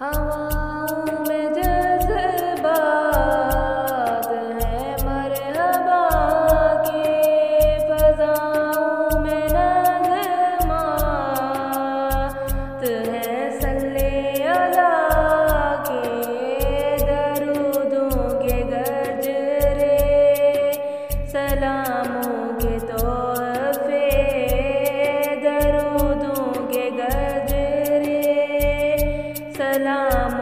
हवाओं में जज़्बात हैं मरहबा के, फ़ज़ाओं में नग़मात हैं सल्ले अला के, दरूदों के गजरे सलामों के तोहफ़े, दरूदों के गजरे सलाम